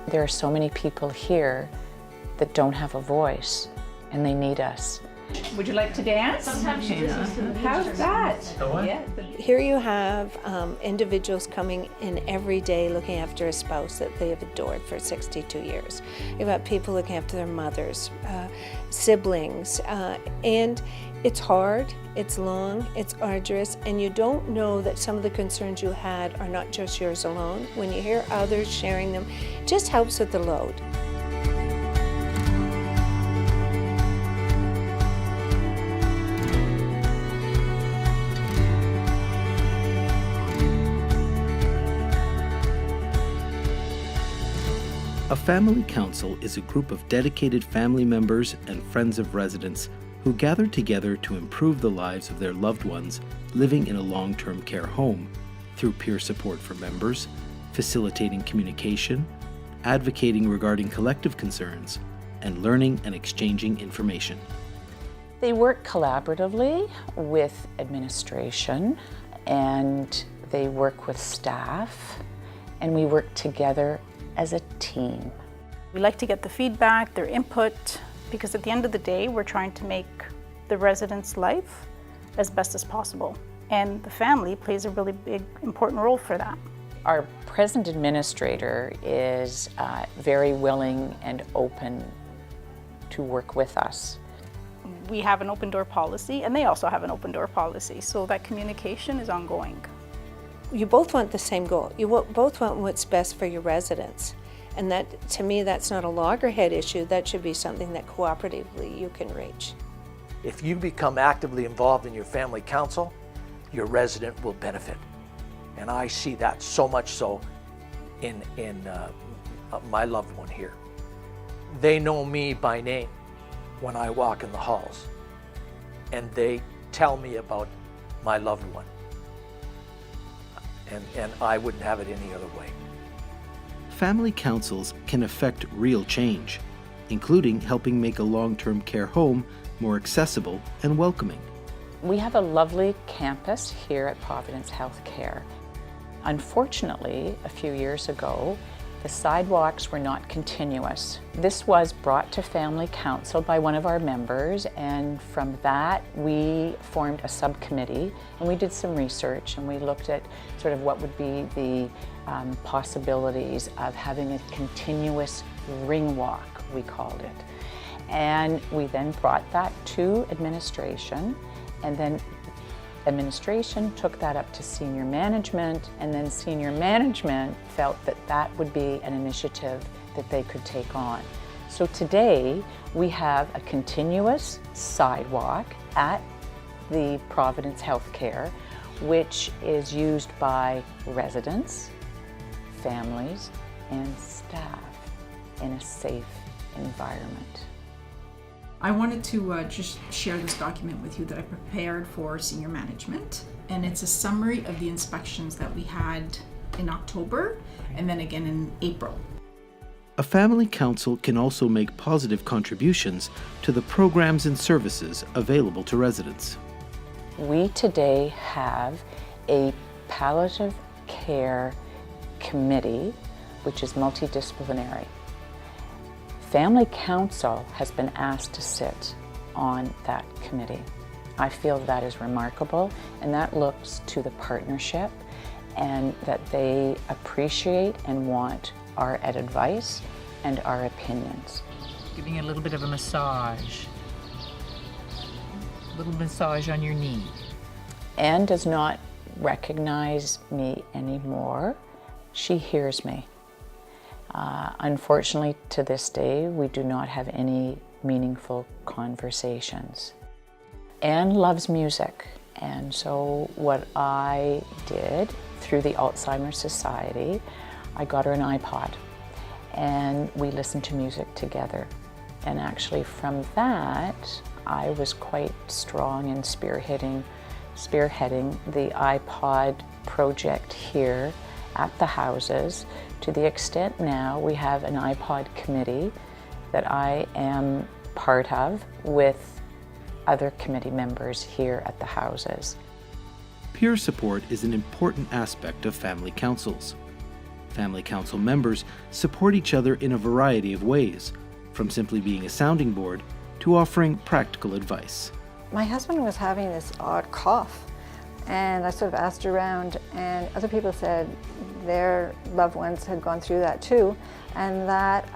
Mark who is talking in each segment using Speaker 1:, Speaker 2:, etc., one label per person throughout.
Speaker 1: There are so many people here that don't have a voice, and they need us.
Speaker 2: Would you like to dance?
Speaker 3: Sometimes she listens to the
Speaker 2: How's
Speaker 3: pictures.
Speaker 2: that?
Speaker 3: Yeah.
Speaker 4: Here you have individuals coming in every day looking after a spouse that they have adored for 62 years. You've got people looking after their mothers, siblings, and it's hard, it's long, it's arduous, and you don't know that some of the concerns you had are not just yours alone. When you hear others sharing them, it just helps with the load.
Speaker 5: A family council is a group of dedicated family members and friends of residents who gather together to improve the lives of their loved ones living in a long-term care home through peer support for members, facilitating communication, advocating regarding collective concerns, and learning and exchanging information.
Speaker 1: They work collaboratively with administration, and they work with staff, and we work together as a team.
Speaker 6: We like to get the feedback, their input, because at the end of the day, we're trying to make the residents' life as best as possible. And the family plays a really big, important role for that.
Speaker 1: Our present administrator is very willing and open to work with us.
Speaker 6: We have an open door policy, and they also have an open door policy, so that communication is ongoing.
Speaker 4: You both want the same goal. You both want what's best for your residents. And that, to me, that's not a loggerhead issue. That should be something that cooperatively you can reach.
Speaker 7: If you become actively involved in your family council, your resident will benefit. And I see that so much so in my loved one here. They know me by name when I walk in the halls, and they tell me about my loved one. And I wouldn't have it any other way.
Speaker 5: Family councils can affect real change, including helping make a long-term care home more accessible and welcoming.
Speaker 1: We have a lovely campus here at Providence Healthcare. Unfortunately, a few years ago, the sidewalks were not continuous. This was brought to Family Council by one of our members, and from that we formed a subcommittee, and we did some research, and we looked at sort of what would be the possibilities of having a continuous ring walk, we called it. And we then brought that to administration, and then administration took that up to senior management, and then senior management felt that that would be an initiative that they could take on. So today we have a continuous sidewalk at the Providence Healthcare, which is used by residents, families, and staff in a safe environment.
Speaker 8: I wanted to just share this document with you that I prepared for senior management, and it's a summary of the inspections that we had in October and then again in April.
Speaker 5: A family council can also make positive contributions to the programs and services available to residents.
Speaker 1: We today have a palliative care committee, which is multidisciplinary. Family Council has been asked to sit on that committee. I feel that is remarkable, and that looks to the partnership and that they appreciate and want our advice and our opinions.
Speaker 3: Giving you a little bit of a massage. A little massage on your knee.
Speaker 1: Anne does not recognize me anymore. She hears me. Unfortunately, to this day, we do not have any meaningful conversations. Anne loves music, and so what I did through the Alzheimer's Society, I got her an iPod, and we listened to music together. And actually from that, I was quite strong in spearheading the iPod project here at the houses, to the extent now we have an iPod committee that I am part of with other committee members here at the houses.
Speaker 5: Peer support is an important aspect of family councils. Family Council members support each other in a variety of ways, from simply being a sounding board to offering practical advice.
Speaker 2: My husband was having this odd cough, and I sort of asked around, and other people said their loved ones had gone through that too, and that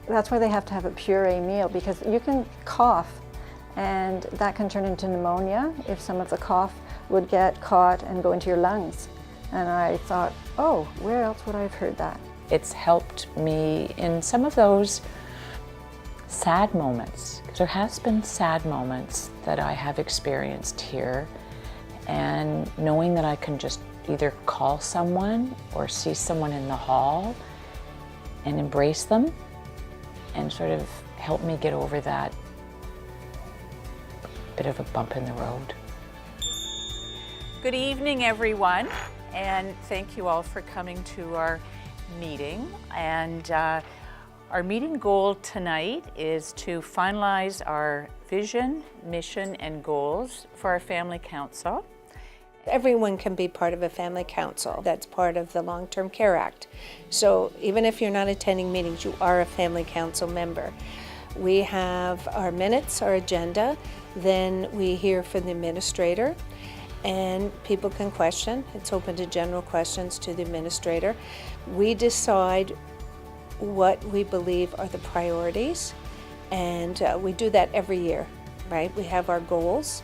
Speaker 2: that's why they have to have a puree meal, because you can cough and that can turn into pneumonia if some of the cough would get caught and go into your lungs. And I thought, oh, where else would I have heard that?
Speaker 1: It's helped me in some of those sad moments. There has been sad moments that I have experienced here, and knowing that I can just either call someone or see someone in the hall and embrace them and sort of help me get over that bit of a bump in the road. Good evening, everyone, and thank you all for coming to our meeting. And our meeting goal tonight is to finalize our vision, mission, and goals for our Family Council.
Speaker 4: Everyone can be part of a family council. That's part of the Long-Term Care Act. So even if you're not attending meetings, you are a family council member. We have our minutes, our agenda, then we hear from the administrator, and people can question. It's open to general questions to the administrator. We decide what we believe are the priorities, and we do that every year, right? We have our goals,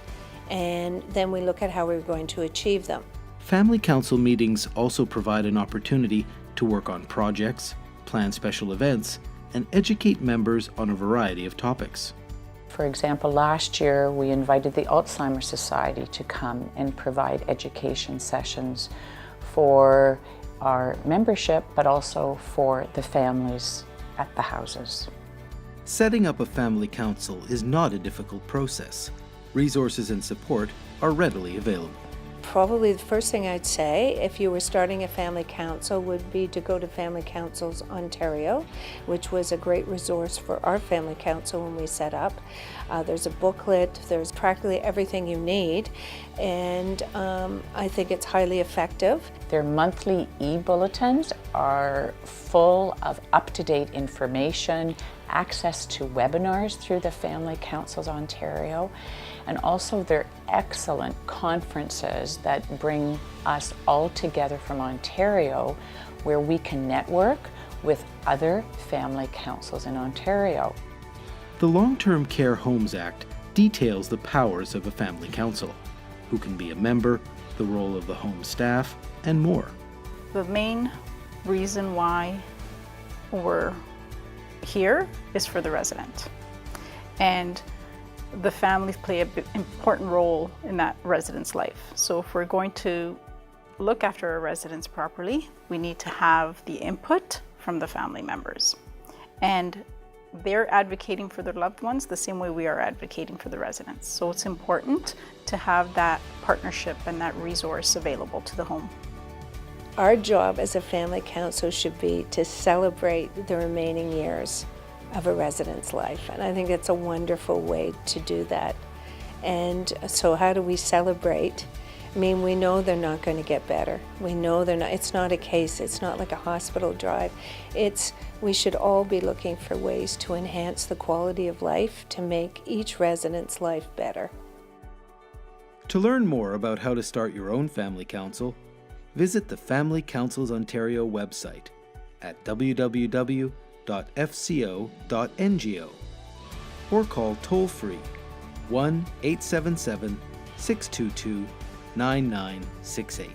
Speaker 4: and then we look at how we're going to achieve them.
Speaker 5: Family Council meetings also provide an opportunity to work on projects, plan special events, and educate members on a variety of topics.
Speaker 1: For example, last year we invited the Alzheimer's Society to come and provide education sessions for our membership, but also for the families at the houses.
Speaker 5: Setting up a family council is not a difficult process. Resources and support are readily available.
Speaker 4: Probably the first thing I'd say if you were starting a family council would be to go to Family Councils Ontario, which was a great resource for our family council when we set up. There's a booklet, there's practically everything you need, and I think it's highly effective.
Speaker 1: Their monthly e-bulletins are full of up-to-date information, access to webinars through the Family Councils Ontario, and also their excellent conferences that bring us all together from Ontario, where we can network with other family councils in Ontario.
Speaker 5: The Long-Term Care Homes Act details the powers of a family council, who can be a member, the role of the home staff, and more.
Speaker 6: The main reason why we're here is for the resident. And the families play an important role in that resident's life. So if we're going to look after our residents properly, we need to have the input from the family members. And they're advocating for their loved ones the same way we are advocating for the residents. So it's important to have that partnership and that resource available to the home.
Speaker 4: Our job as a family council should be to celebrate the remaining years of a resident's life, and I think it's a wonderful way to do that. And so how do we celebrate? I mean, we know they're not going to get better. We know they're not, it's not a case, it's not like a hospital drive. We should all be looking for ways to enhance the quality of life, to make each resident's life better.
Speaker 5: To learn more about how to start your own family council, visit the Family Councils Ontario website at www.fco.ngo or call toll-free 1-877-622-9968.